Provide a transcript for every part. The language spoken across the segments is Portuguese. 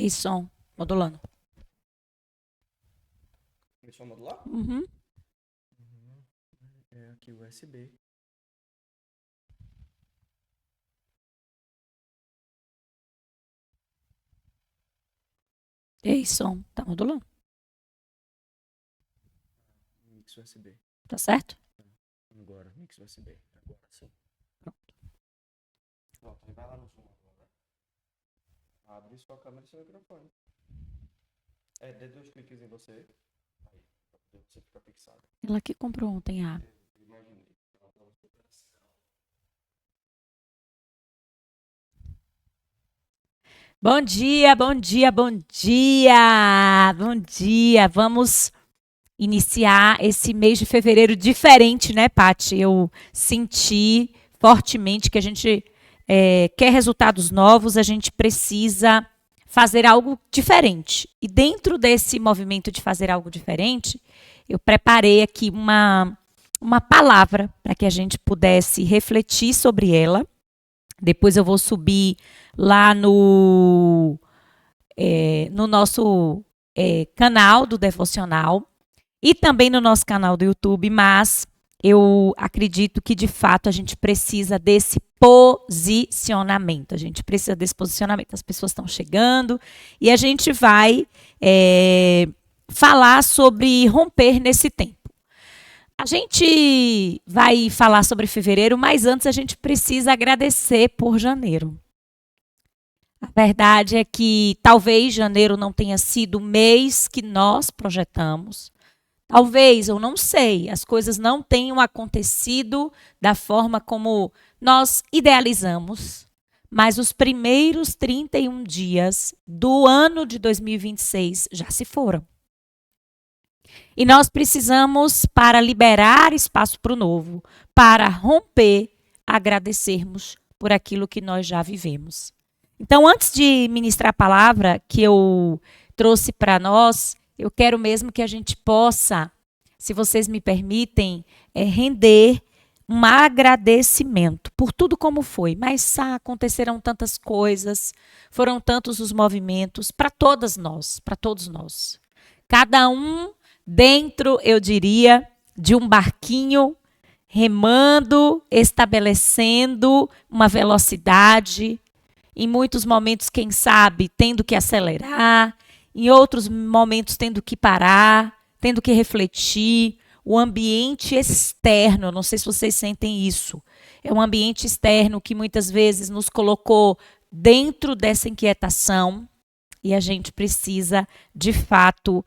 E som, modulando. Começou a modular? Uhum. É aqui o USB. E som, tá modulando. Mix USB. Tá certo? Agora, mix USB. Agora sim. Pronto, aí vai lá no som agora. Abre sua câmera e seu microfone. Dê 2 cliques em você. Aí, pra poder você ficar fixado. Ela que comprou ontem a. Imaginei. Bom dia, bom dia, bom dia! Bom dia! Vamos iniciar esse mês de fevereiro diferente, né, Paty? Eu senti fortemente que a gente quer resultados novos, a gente precisa fazer algo diferente. E dentro desse movimento de fazer algo diferente, eu preparei aqui uma palavra para que a gente pudesse refletir sobre ela. Depois eu vou subir lá no nosso canal do Devocional e também no nosso canal do YouTube, mas eu acredito que de fato a gente precisa desse posicionamento. A gente precisa desse posicionamento. As pessoas estão chegando e a gente vai falar sobre romper nesse tempo. A gente vai falar sobre fevereiro, mas antes a gente precisa agradecer por janeiro. A verdade é que talvez janeiro não tenha sido o mês que nós projetamos. Talvez, eu não sei, as coisas não tenham acontecido da forma como nós idealizamos. Mas os primeiros 31 dias do ano de 2026 já se foram. E nós precisamos, para liberar espaço para o novo, para romper, agradecermos por aquilo que nós já vivemos. Então, antes de ministrar a palavra que eu trouxe para nós, eu quero mesmo que a gente possa, se vocês me permitem, render um agradecimento por tudo como foi. Mas aconteceram tantas coisas, foram tantos os movimentos para todas nós, para todos nós. Cada um dentro, eu diria, de um barquinho, remando, estabelecendo uma velocidade. Em muitos momentos, quem sabe, tendo que acelerar. Em outros momentos, tendo que parar, tendo que refletir. O ambiente externo, não sei se vocês sentem isso, é um ambiente externo que muitas vezes nos colocou dentro dessa inquietação e a gente precisa, de fato,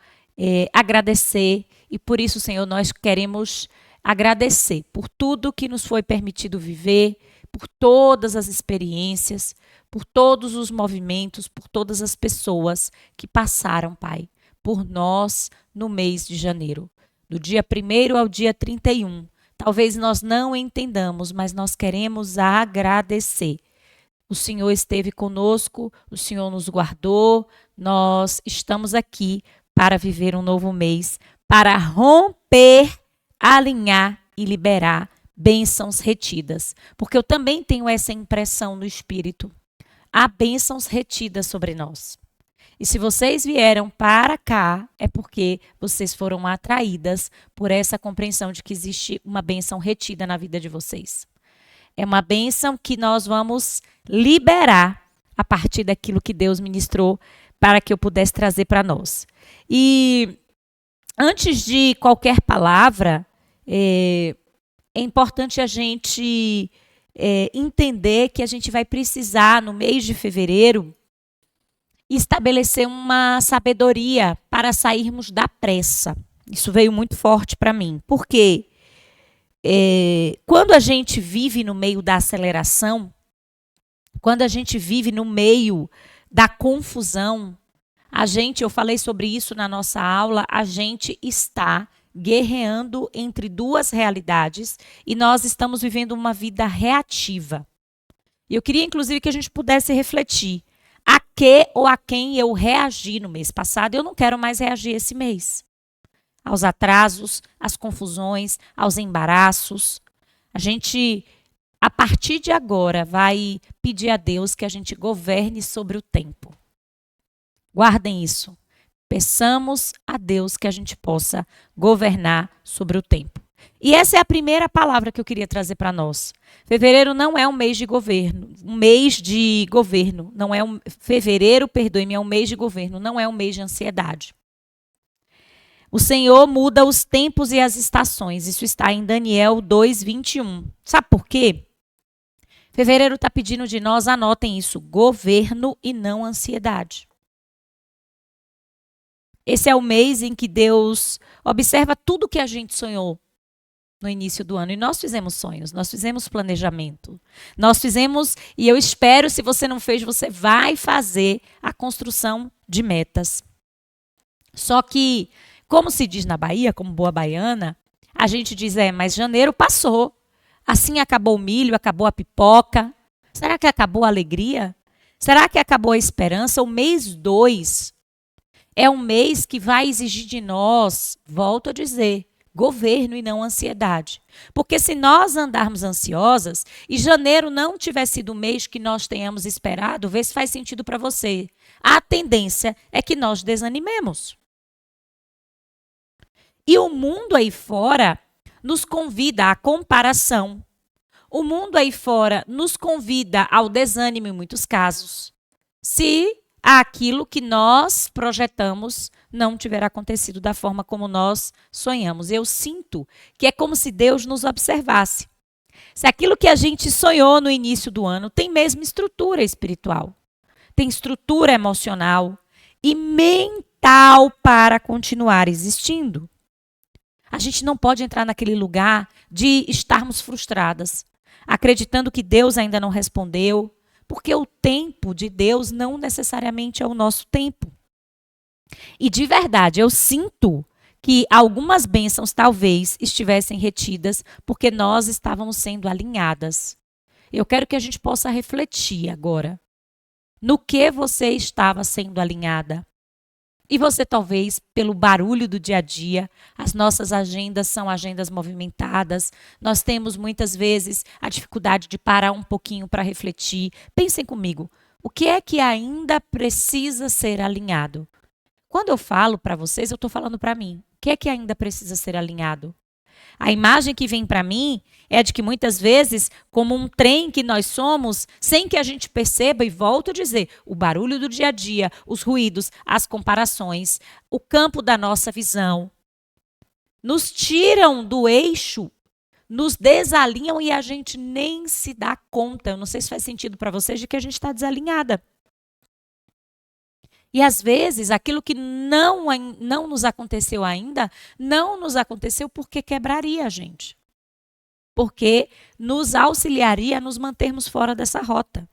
agradecer. E por isso, Senhor, nós queremos agradecer por tudo que nos foi permitido viver, por todas as experiências, por todos os movimentos, por todas as pessoas que passaram, Pai, por nós no mês de janeiro. Do dia 1º ao dia 31. Talvez nós não entendamos, mas nós queremos agradecer. O Senhor esteve conosco, o Senhor nos guardou, nós estamos aqui para viver um novo mês, para romper, alinhar e liberar bênçãos retidas. Porque eu também tenho essa impressão no Espírito. Há bênçãos retidas sobre nós. E se vocês vieram para cá, é porque vocês foram atraídas por essa compreensão de que existe uma bênção retida na vida de vocês. É uma bênção que nós vamos liberar a partir daquilo que Deus ministrou para que eu pudesse trazer para nós. E antes de qualquer palavra, é importante a gente entender que a gente vai precisar, no mês de fevereiro, estabelecer uma sabedoria para sairmos da pressa. Isso veio muito forte para mim. Por quê? Quando a gente vive no meio da aceleração, quando a gente vive no meio da confusão, eu falei sobre isso na nossa aula, a gente está guerreando entre duas realidades e nós estamos vivendo uma vida reativa. E eu queria, inclusive, que a gente pudesse refletir a que ou a quem eu reagi no mês passado. Eu não quero mais reagir esse mês. Aos atrasos, às confusões, aos embaraços. A gente, a partir de agora, vai pedir a Deus que a gente governe sobre o tempo. Guardem isso. Peçamos a Deus que a gente possa governar sobre o tempo. E essa é a primeira palavra que eu queria trazer para nós. Fevereiro não é um mês de governo. Não é fevereiro, perdoe-me, é um mês de governo, não é um mês de ansiedade. O Senhor muda os tempos e as estações. Isso está em Daniel 2:21. Sabe por quê? Fevereiro está pedindo de nós, anotem isso, governo e não ansiedade. Esse é o mês em que Deus observa tudo que a gente sonhou no início do ano. E nós fizemos sonhos, nós fizemos planejamento. Nós fizemos, e eu espero, se você não fez, você vai fazer a construção de metas. Só que, como se diz na Bahia, como boa baiana, a gente diz, mas janeiro passou. Assim acabou o milho, acabou a pipoca. Será que acabou a alegria? Será que acabou a esperança? O mês 2 é um mês que vai exigir de nós, volto a dizer, governo e não ansiedade. Porque se nós andarmos ansiosas e janeiro não tiver sido o mês que nós tenhamos esperado, vê se faz sentido para você. A tendência é que nós desanimemos. E o mundo aí fora nos convida à comparação. O mundo aí fora nos convida ao desânimo em muitos casos. Se aquilo que nós projetamos não tiver acontecido da forma como nós sonhamos. Eu sinto que é como se Deus nos observasse. Se aquilo que a gente sonhou no início do ano tem mesmo estrutura espiritual, tem estrutura emocional e mental para continuar existindo. A gente não pode entrar naquele lugar de estarmos frustradas, acreditando que Deus ainda não respondeu, porque o tempo de Deus não necessariamente é o nosso tempo. E de verdade, eu sinto que algumas bênçãos talvez estivessem retidas porque nós estávamos sendo alinhadas. Eu quero que a gente possa refletir agora no que você estava sendo alinhada. E você talvez, pelo barulho do dia a dia, as nossas agendas são agendas movimentadas, nós temos muitas vezes a dificuldade de parar um pouquinho para refletir. Pensem comigo, o que é que ainda precisa ser alinhado? Quando eu falo para vocês, eu estou falando para mim. O que é que ainda precisa ser alinhado? A imagem que vem para mim é de que muitas vezes, como um trem que nós somos, sem que a gente perceba, e volto a dizer, o barulho do dia a dia, os ruídos, as comparações, o campo da nossa visão, nos tiram do eixo, nos desalinham e a gente nem se dá conta. Eu não sei se faz sentido para vocês de que a gente está desalinhada. E às vezes, aquilo que não nos aconteceu ainda, não nos aconteceu porque quebraria a gente. Porque nos auxiliaria a nos mantermos fora dessa rota.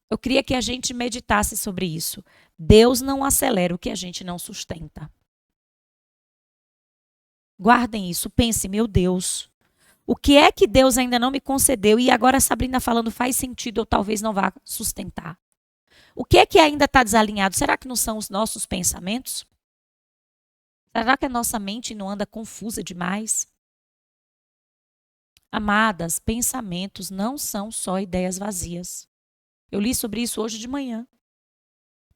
Eu queria que a gente meditasse sobre isso. Deus não acelera o que a gente não sustenta. Guardem isso, pensem, meu Deus, o que é que Deus ainda não me concedeu e agora a Sabrina falando faz sentido, eu talvez não vá sustentar. O que é que ainda está desalinhado? Será que não são os nossos pensamentos? Será que a nossa mente não anda confusa demais? Amadas, pensamentos não são só ideias vazias. Eu li sobre isso hoje de manhã.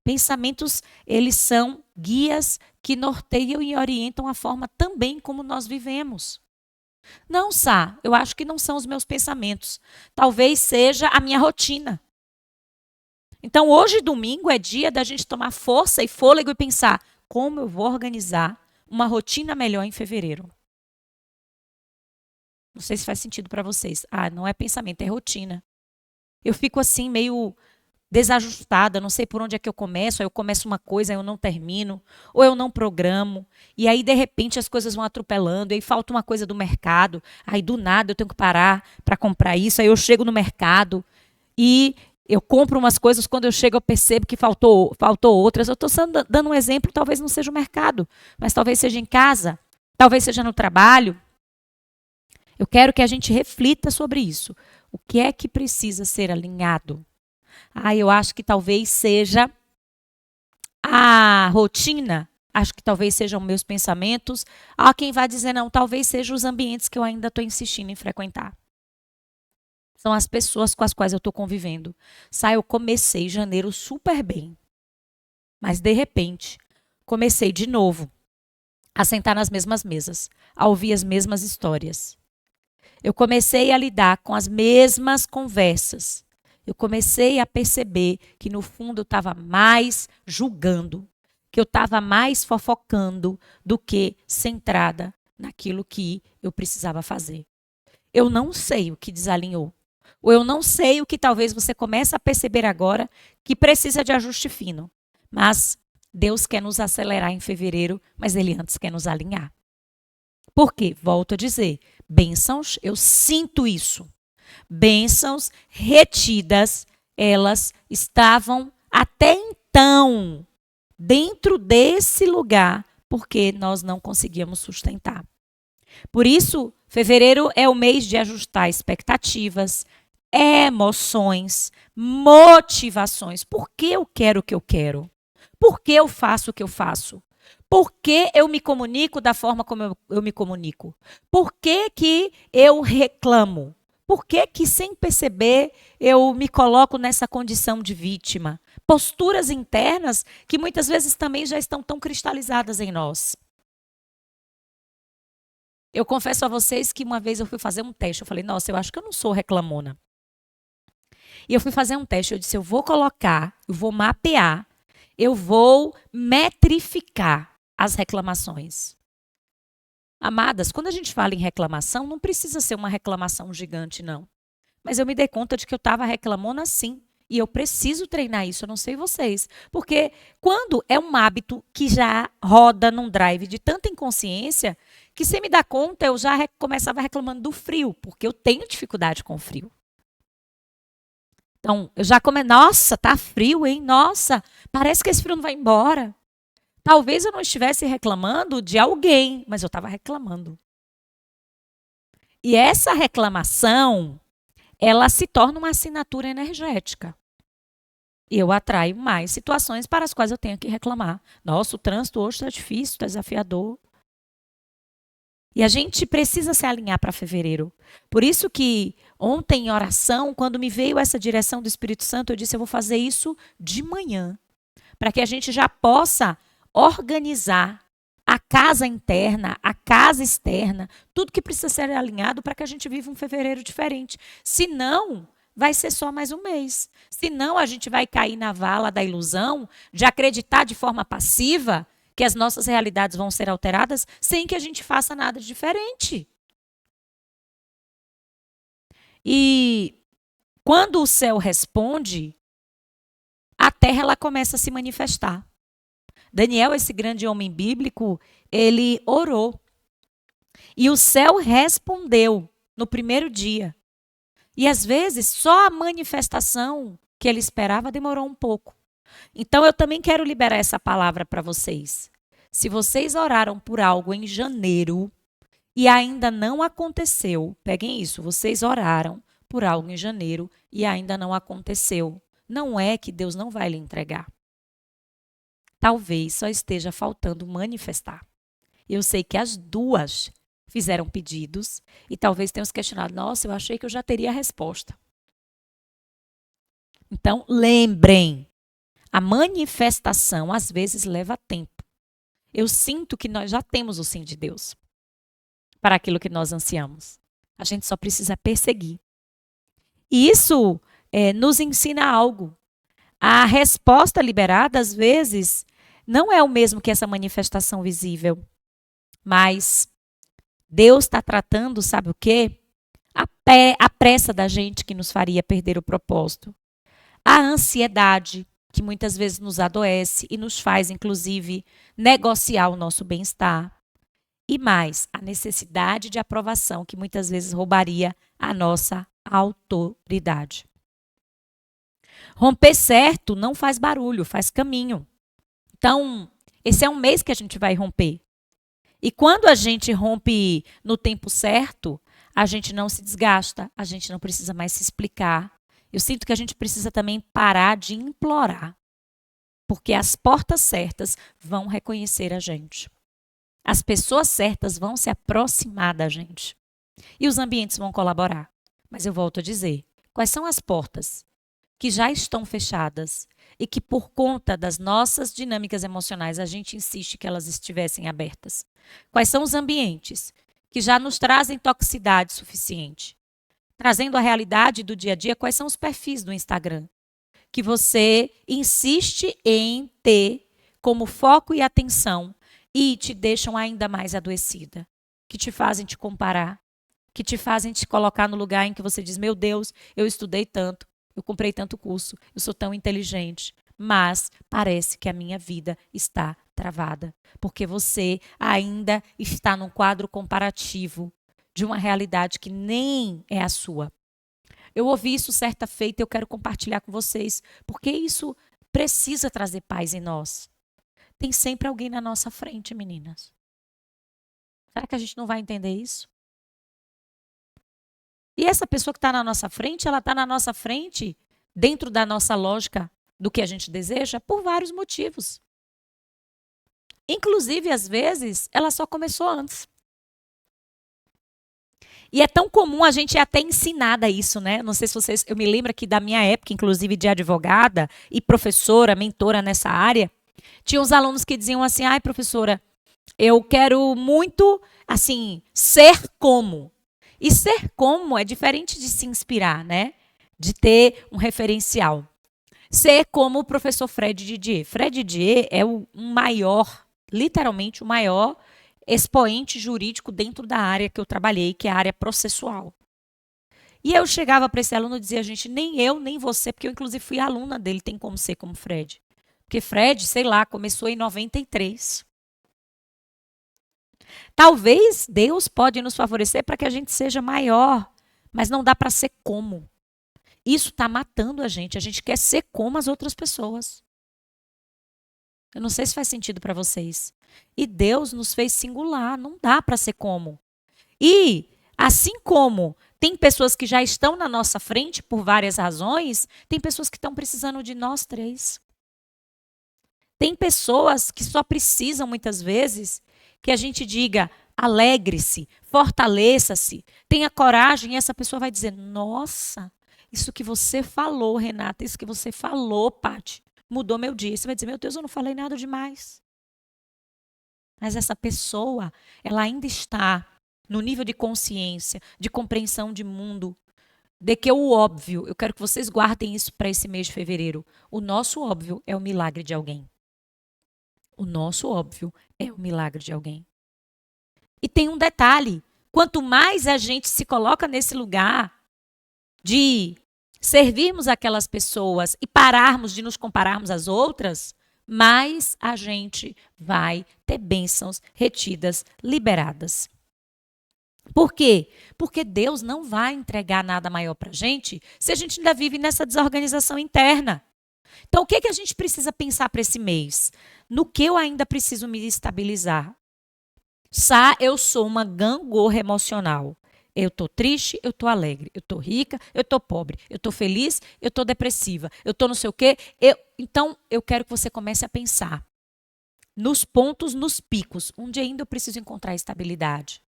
Pensamentos, eles são guias que norteiam e orientam a forma também como nós vivemos. Não, Sá, eu acho que não são os meus pensamentos. Talvez seja a minha rotina. Então, hoje, domingo, é dia da gente tomar força e fôlego e pensar como eu vou organizar uma rotina melhor em fevereiro. Não sei se faz sentido para vocês. Não é pensamento, é rotina. Eu fico assim, meio desajustada, não sei por onde é que eu começo. Aí eu começo uma coisa, aí eu não termino. Ou eu não programo. E aí, de repente, as coisas vão atropelando. E aí falta uma coisa do mercado. Aí, do nada, eu tenho que parar para comprar isso. Aí eu chego no mercado e eu compro umas coisas, quando eu chego eu percebo que faltou outras. Eu estou dando um exemplo, talvez não seja o mercado, mas talvez seja em casa, talvez seja no trabalho. Eu quero que a gente reflita sobre isso. O que é que precisa ser alinhado? Eu acho que talvez seja a rotina, acho que talvez sejam meus pensamentos. Há quem vai dizer, não, talvez sejam os ambientes que eu ainda estou insistindo em frequentar. São as pessoas com as quais eu estou convivendo. Eu comecei janeiro super bem. Mas, de repente, comecei de novo a sentar nas mesmas mesas, a ouvir as mesmas histórias. Eu comecei a lidar com as mesmas conversas. Eu comecei a perceber que, no fundo, eu estava mais julgando, que eu estava mais fofocando do que centrada naquilo que eu precisava fazer. Eu não sei o que desalinhou. Ou eu não sei o que talvez você comece a perceber agora que precisa de ajuste fino. Mas Deus quer nos acelerar em fevereiro, mas Ele antes quer nos alinhar. Por quê? Volto a dizer, bênçãos, eu sinto isso. Bênçãos retidas, elas estavam até então dentro desse lugar, porque nós não conseguíamos sustentar. Por isso, fevereiro é o mês de ajustar expectativas, emoções, motivações. Por que eu quero o que eu quero? Por que eu faço o que eu faço? Por que eu me comunico da forma como eu me comunico? Por que que eu reclamo? Por que que, sem perceber, eu me coloco nessa condição de vítima? Posturas internas que muitas vezes também já estão tão cristalizadas em nós. Eu confesso a vocês que uma vez eu fui fazer um teste. Eu falei, nossa, eu acho que eu não sou reclamona. E eu fui fazer um teste. Eu disse, eu vou colocar, eu vou mapear, eu vou metrificar as reclamações. Amadas, quando a gente fala em reclamação, não precisa ser uma reclamação gigante, não. Mas eu me dei conta de que eu estava reclamando sim. E eu preciso treinar isso, eu não sei vocês. Porque quando é um hábito que já roda num drive de tanta inconsciência, que sem me dar conta, eu já começava reclamando do frio, porque eu tenho dificuldade com o frio. Então, eu já nossa, tá frio, hein? Nossa, parece que esse frio não vai embora. Talvez eu não estivesse reclamando de alguém, mas eu estava reclamando. E essa reclamação, ela se torna uma assinatura energética. E eu atraio mais situações para as quais eu tenho que reclamar. Nossa, o trânsito hoje está difícil, está desafiador. E a gente precisa se alinhar para fevereiro. Por isso que ontem em oração, quando me veio essa direção do Espírito Santo, eu disse, eu vou fazer isso de manhã. Para que a gente já possa organizar a casa interna, a casa externa, tudo que precisa ser alinhado para que a gente viva um fevereiro diferente. Senão, vai ser só mais um mês. Senão, a gente vai cair na vala da ilusão de acreditar de forma passiva que as nossas realidades vão ser alteradas sem que a gente faça nada de diferente. E quando o céu responde, a terra ela começa a se manifestar. Daniel, esse grande homem bíblico, ele orou. E o céu respondeu no primeiro dia. E às vezes, só a manifestação que ele esperava demorou um pouco. Então, eu também quero liberar essa palavra para vocês. Se vocês oraram por algo em janeiro e ainda não aconteceu, peguem isso, vocês oraram por algo em janeiro e ainda não aconteceu. Não é que Deus não vai lhe entregar. Talvez só esteja faltando manifestar. Eu sei que as duas fizeram pedidos e talvez tenham se questionado, nossa, eu achei que eu já teria a resposta. Então, lembrem, a manifestação às vezes leva tempo. Eu sinto que nós já temos o sim de Deus para aquilo que nós ansiamos. A gente só precisa perseguir. E isso nos ensina algo. A resposta liberada, às vezes, não é o mesmo que essa manifestação visível. Mas Deus está tratando, sabe o quê? A pressa da gente que nos faria perder o propósito. A ansiedade, que muitas vezes nos adoece e nos faz, inclusive, negociar o nosso bem-estar. E mais, a necessidade de aprovação, que muitas vezes roubaria a nossa autoridade. Romper certo não faz barulho, faz caminho. Então, esse é um mês que a gente vai romper. E quando a gente rompe no tempo certo, a gente não se desgasta, a gente não precisa mais se explicar. Eu sinto que a gente precisa também parar de implorar, porque as portas certas vão reconhecer a gente. As pessoas certas vão se aproximar da gente. E os ambientes vão colaborar. Mas eu volto a dizer, quais são as portas que já estão fechadas e que por conta das nossas dinâmicas emocionais a gente insiste que elas estivessem abertas? Quais são os ambientes que já nos trazem toxicidade suficiente? Trazendo a realidade do dia a dia, quais são os perfis do Instagram que você insiste em ter como foco e atenção e te deixam ainda mais adoecida, que te fazem te comparar, que te fazem te colocar no lugar em que você diz, meu Deus, eu estudei tanto, eu comprei tanto curso, eu sou tão inteligente, mas parece que a minha vida está travada, porque você ainda está num quadro comparativo de uma realidade que nem é a sua. Eu ouvi isso certa feita e eu quero compartilhar com vocês, porque isso precisa trazer paz em nós. Tem sempre alguém na nossa frente, meninas. Será que a gente não vai entender isso? E essa pessoa que está na nossa frente, ela está na nossa frente, dentro da nossa lógica do que a gente deseja, por vários motivos. Inclusive, às vezes, ela só começou antes. E é tão comum a gente até ensinada isso, né? Não sei se vocês... Eu me lembro aqui da minha época, inclusive de advogada e professora, mentora nessa área. Tinha uns alunos que diziam assim, ai, professora, eu quero muito, assim, ser como. E ser como é diferente de se inspirar, né? De ter um referencial. Ser como o professor Fred Didier. Fred Didier é o maior, literalmente o maior expoente jurídico dentro da área que eu trabalhei, que é a área processual. E eu chegava para esse aluno e dizia, gente, nem eu, nem você, porque eu inclusive fui aluna dele, tem como ser como Fred. Porque Fred, sei lá, começou em 93. Talvez Deus pode nos favorecer para que a gente seja maior, mas não dá para ser como. Isso está matando a gente quer ser como as outras pessoas. Eu não sei se faz sentido para vocês. E Deus nos fez singular, não dá para ser como. E, assim como tem pessoas que já estão na nossa frente por várias razões, tem pessoas que estão precisando de nós três. Tem pessoas que só precisam, muitas vezes, que a gente diga, alegre-se, fortaleça-se, tenha coragem, e essa pessoa vai dizer, nossa, isso que você falou, Renata, isso que você falou, Paty, mudou meu dia. Você vai dizer, meu Deus, eu não falei nada demais. Mas essa pessoa, ela ainda está no nível de consciência, de compreensão de mundo, de que o óbvio, eu quero que vocês guardem isso para esse mês de fevereiro, o nosso óbvio é o milagre de alguém. O nosso óbvio é o milagre de alguém. E tem um detalhe, quanto mais a gente se coloca nesse lugar de servirmos aquelas pessoas e pararmos de nos compararmos às outras, mais a gente vai ter bênçãos retidas, liberadas. Por quê? Porque Deus não vai entregar nada maior para a gente se a gente ainda vive nessa desorganização interna. Então, o que a gente precisa pensar para esse mês? No que eu ainda preciso me estabilizar? Eu sou uma gangorra emocional. Eu estou triste, eu estou alegre. Eu estou rica, eu estou pobre. Eu estou feliz, eu estou depressiva. Eu estou não sei o quê. Então, eu quero que você comece a pensar nos pontos, nos picos, onde ainda eu preciso encontrar estabilidade.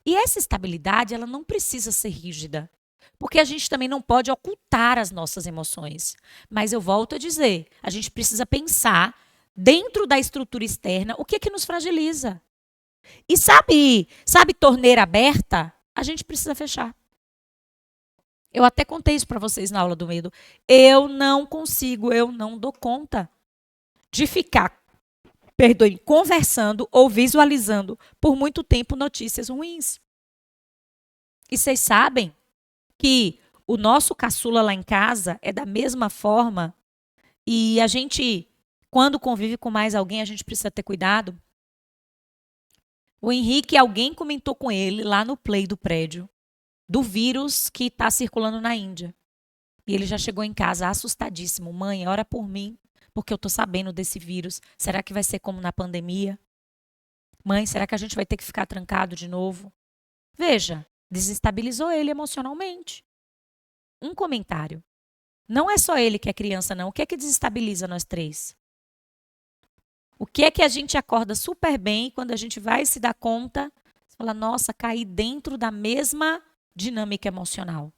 E essa estabilidade, ela não precisa ser rígida. Porque a gente também não pode ocultar as nossas emoções. Mas eu volto a dizer, a gente precisa pensar dentro da estrutura externa o que nos fragiliza. E sabe torneira aberta? A gente precisa fechar. Eu até contei isso para vocês na aula do medo. Eu não consigo, eu não dou conta de ficar, conversando ou visualizando por muito tempo notícias ruins. E vocês sabem que o nosso caçula lá em casa é da mesma forma e a gente, quando convive com mais alguém, a gente precisa ter cuidado. O Henrique, alguém comentou com ele lá no play do prédio do vírus que está circulando na Índia. E ele já chegou em casa assustadíssimo. Mãe, ora por mim, porque eu estou sabendo desse vírus. Será que vai ser como na pandemia? Mãe, será que a gente vai ter que ficar trancado de novo? Veja, desestabilizou ele emocionalmente. Um comentário. Não é só ele que é criança, não. O que é que desestabiliza nós três? O que é que a gente acorda super bem e quando a gente vai se dar conta, você fala, nossa, caí dentro da mesma dinâmica emocional.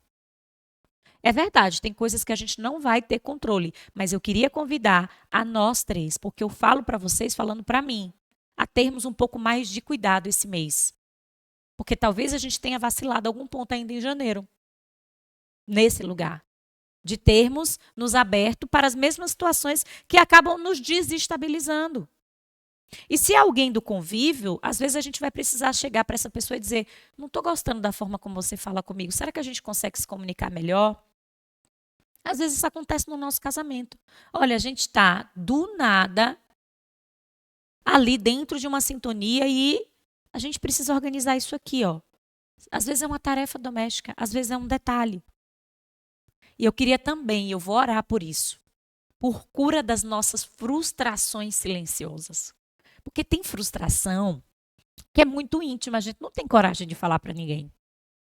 É verdade, tem coisas que a gente não vai ter controle, mas eu queria convidar a nós três, porque eu falo para vocês, falando para mim, a termos um pouco mais de cuidado esse mês. Porque talvez a gente tenha vacilado algum ponto ainda em janeiro, nesse lugar, de termos nos aberto para as mesmas situações que acabam nos desestabilizando. E se é alguém do convívio, às vezes a gente vai precisar chegar para essa pessoa e dizer: não estou gostando da forma como você fala comigo, será que a gente consegue se comunicar melhor? Às vezes isso acontece no nosso casamento. Olha, a gente está do nada ali dentro de uma sintonia e a gente precisa organizar isso aqui, ó. Às vezes é uma tarefa doméstica, às vezes é um detalhe. E eu queria também, eu vou orar por isso, por cura das nossas frustrações silenciosas. Porque tem frustração que é muito íntima, a gente não tem coragem de falar para ninguém.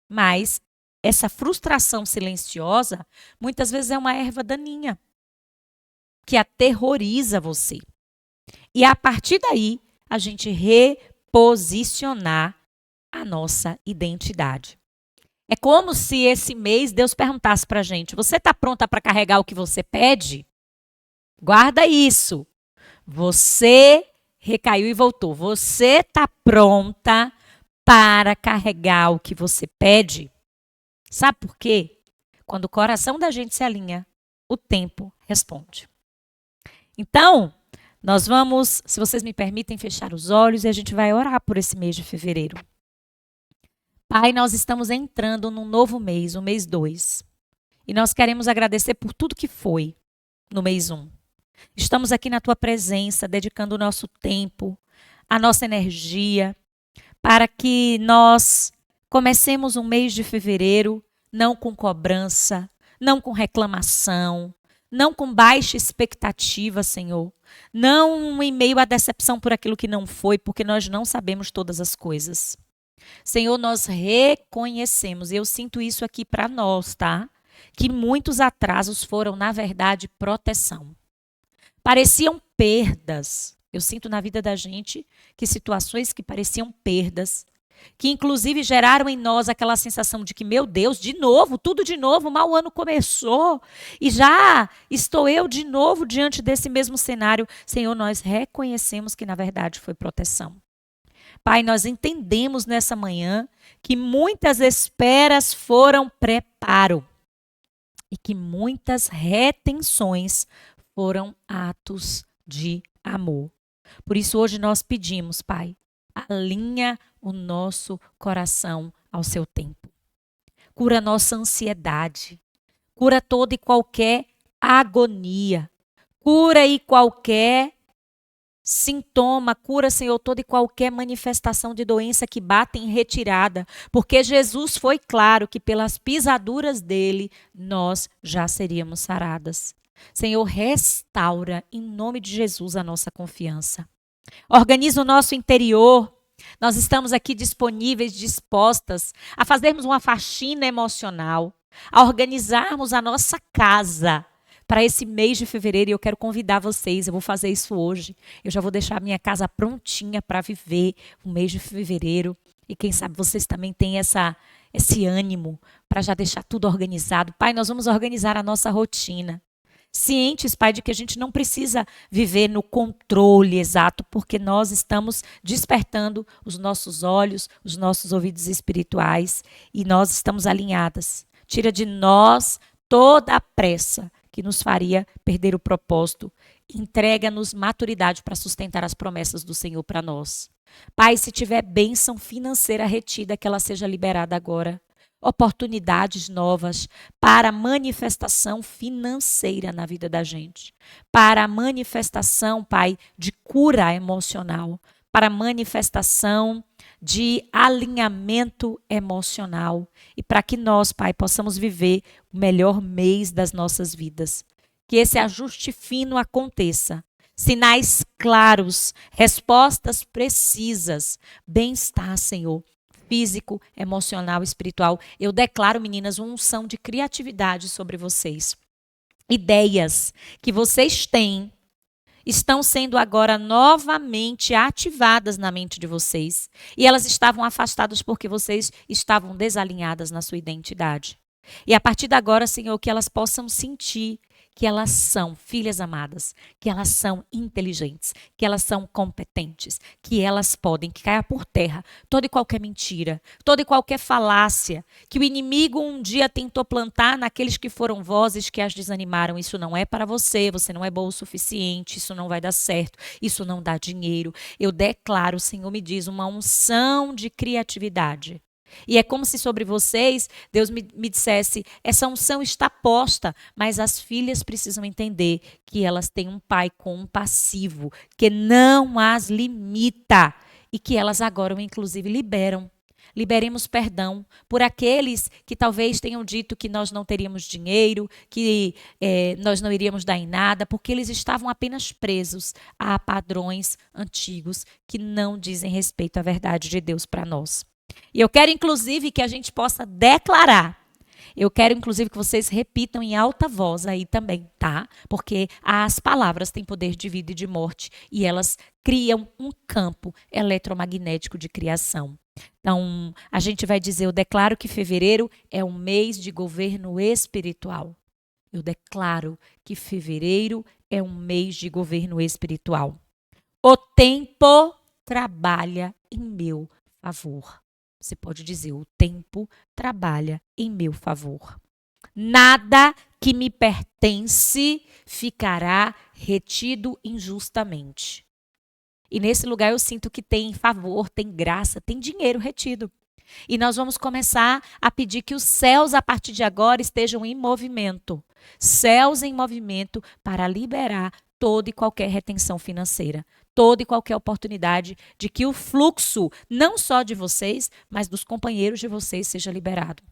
Mas essa frustração silenciosa, muitas vezes é uma erva daninha que aterroriza você. E a partir daí, a gente reposicionar a nossa identidade. É como se esse mês Deus perguntasse para a gente: você está pronta para carregar o que você pede? Guarda isso. Você recaiu e voltou. Você está pronta para carregar o que você pede? Sabe por quê? Quando o coração da gente se alinha, o tempo responde. Então, nós vamos, se vocês me permitem, fechar os olhos e a gente vai orar por esse mês de fevereiro. Pai, nós estamos entrando num novo mês, o mês 2. E nós queremos agradecer por tudo que foi no mês 1. Estamos aqui na tua presença, dedicando o nosso tempo, a nossa energia, para que nós comecemos um mês de fevereiro não com cobrança, não com reclamação, não com baixa expectativa, Senhor. Não em meio à decepção por aquilo que não foi, porque nós não sabemos todas as coisas. Senhor, nós reconhecemos, e eu sinto isso aqui para nós, tá? Que muitos atrasos foram, na verdade, proteção. Pareciam perdas. Eu sinto na vida da gente que situações que pareciam perdas, que inclusive geraram em nós aquela sensação de que, meu Deus, de novo, tudo de novo, mal o ano começou e já estou eu de novo diante desse mesmo cenário. Senhor, nós reconhecemos que na verdade foi proteção. Pai, nós entendemos nessa manhã que muitas esperas foram preparo e que muitas retenções foram atos de amor. Por isso hoje nós pedimos, Pai, alinha o nosso coração ao seu tempo. Cura a nossa ansiedade. Cura toda e qualquer agonia. Cura e qualquer sintoma. Cura, Senhor, toda e qualquer manifestação de doença que bate em retirada. Porque Jesus foi claro que pelas pisaduras dele nós já seríamos saradas. Senhor, restaura em nome de Jesus a nossa confiança. Organiza o nosso interior. Nós estamos aqui disponíveis, dispostas a fazermos uma faxina emocional, a organizarmos a nossa casa para esse mês de fevereiro. E eu quero convidar vocês, eu vou fazer isso hoje. Eu já vou deixar a minha casa prontinha para viver o mês de fevereiro. E quem sabe vocês também têm esse ânimo para já deixar tudo organizado. Pai, nós vamos organizar a nossa rotina. Cientes, Pai, de que a gente não precisa viver no controle exato, porque nós estamos despertando os nossos olhos, os nossos ouvidos espirituais e nós estamos alinhadas. Tira de nós toda a pressa que nos faria perder o propósito. Entrega-nos maturidade para sustentar as promessas do Senhor para nós. Pai, se tiver bênção financeira retida, que ela seja liberada agora. Oportunidades novas para a manifestação financeira na vida da gente, para a manifestação, Pai, de cura emocional, para a manifestação de alinhamento emocional e para que nós, Pai, possamos viver o melhor mês das nossas vidas. Que esse ajuste fino aconteça. Sinais claros, respostas precisas, bem-estar, Senhor. Físico, emocional, espiritual. Eu declaro, meninas, uma unção de criatividade sobre vocês. Ideias que vocês têm estão sendo agora novamente ativadas na mente de vocês. E elas estavam afastadas porque vocês estavam desalinhadas na sua identidade. E a partir de agora, Senhor, que elas possam sentir que elas são filhas amadas, que elas são inteligentes, que elas são competentes, que elas podem, que caia por terra toda e qualquer mentira, toda e qualquer falácia que o inimigo um dia tentou plantar naqueles que foram vozes que as desanimaram. Isso não é para você, você não é bom o suficiente, isso não vai dar certo, isso não dá dinheiro. Eu declaro, o Senhor me diz, uma unção de criatividade. E é como se sobre vocês, Deus me dissesse, essa unção está posta, mas as filhas precisam entender que elas têm um pai compassivo, que não as limita e que elas agora, inclusive, liberam. Liberemos perdão por aqueles que talvez tenham dito que nós não teríamos dinheiro, que nós não iríamos dar em nada, porque eles estavam apenas presos a padrões antigos que não dizem respeito à verdade de Deus para nós. E eu quero, inclusive, que a gente possa declarar. Eu quero, inclusive, que vocês repitam em alta voz aí também, tá? Porque as palavras têm poder de vida e de morte e elas criam um campo eletromagnético de criação. Então, a gente vai dizer, eu declaro que fevereiro é um mês de governo espiritual. Eu declaro que fevereiro é um mês de governo espiritual. O tempo trabalha em meu favor. Você pode dizer, o tempo trabalha em meu favor. Nada que me pertence ficará retido injustamente. E nesse lugar eu sinto que tem favor, tem graça, tem dinheiro retido. E nós vamos começar a pedir que os céus, a partir de agora, estejam em movimento. Céus em movimento para liberar toda e qualquer retenção financeira. Toda e qualquer oportunidade de que o fluxo, não só de vocês, mas dos companheiros de vocês, seja liberado.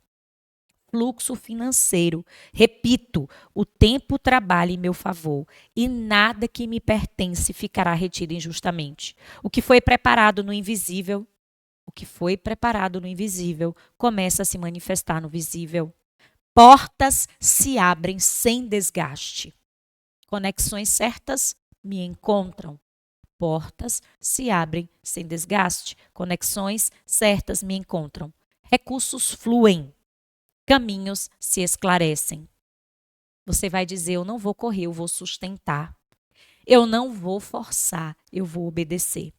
Fluxo financeiro. Repito, o tempo trabalha em meu favor e nada que me pertence ficará retido injustamente. O que foi preparado no invisível, começa a se manifestar no visível. Portas se abrem sem desgaste. Conexões certas me encontram. Portas se abrem sem desgaste. Conexões certas me encontram. Recursos fluem. Caminhos se esclarecem. Você vai dizer, eu não vou correr, eu vou sustentar. Eu não vou forçar, eu vou obedecer.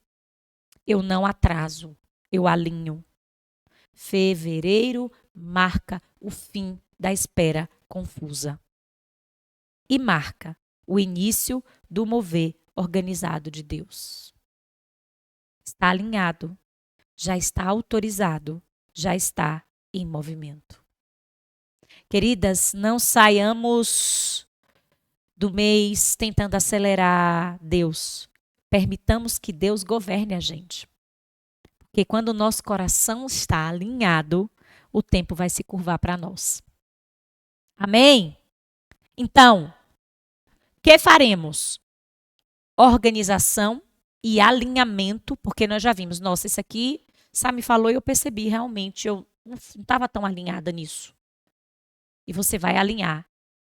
Eu não atraso, eu alinho. Fevereiro marca o fim da espera confusa. E marca o início do mover organizado de Deus. Está alinhado, já está autorizado, já está em movimento. Queridas, não saiamos do mês tentando acelerar Deus. Permitamos que Deus governe a gente. Porque quando o nosso coração está alinhado, o tempo vai se curvar para nós. Amém? Então, o que faremos? Organização e alinhamento, porque nós já vimos, nossa, isso aqui, Sá me falou e eu percebi, realmente, eu não estava tão alinhada nisso. E você vai alinhar.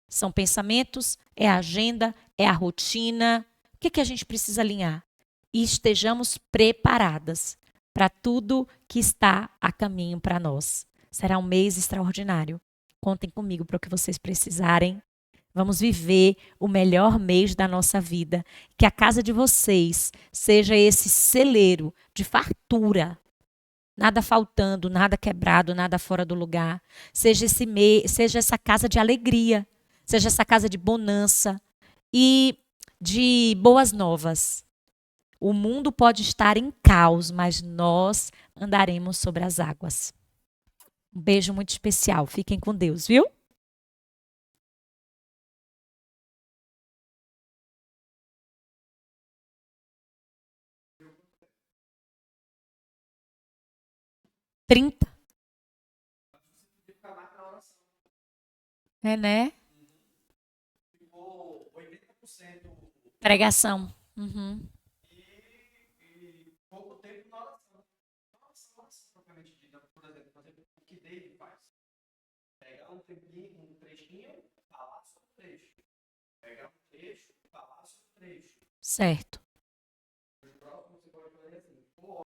São pensamentos, é a agenda, é a rotina. O que a gente precisa alinhar? E estejamos preparadas para tudo que está a caminho para nós. Será um mês extraordinário. Contem comigo para o que vocês precisarem. Vamos viver o melhor mês da nossa vida. Que a casa de vocês seja esse celeiro de fartura. Nada faltando, nada quebrado, nada fora do lugar. Seja essa casa de alegria. Seja essa casa de bonança e de boas novas. O mundo pode estar em caos, mas nós andaremos sobre as águas. Um beijo muito especial. Fiquem com Deus, viu? Trinta. É, né? Ficou 80% Pregação. Uhum. e pouco tempo na oração. Oração propriamente dita, por exemplo, fazer o que David faz. Pegar um trechinho, falar sobre o trecho. Pegar um trecho, falar sobre o trecho. Certo.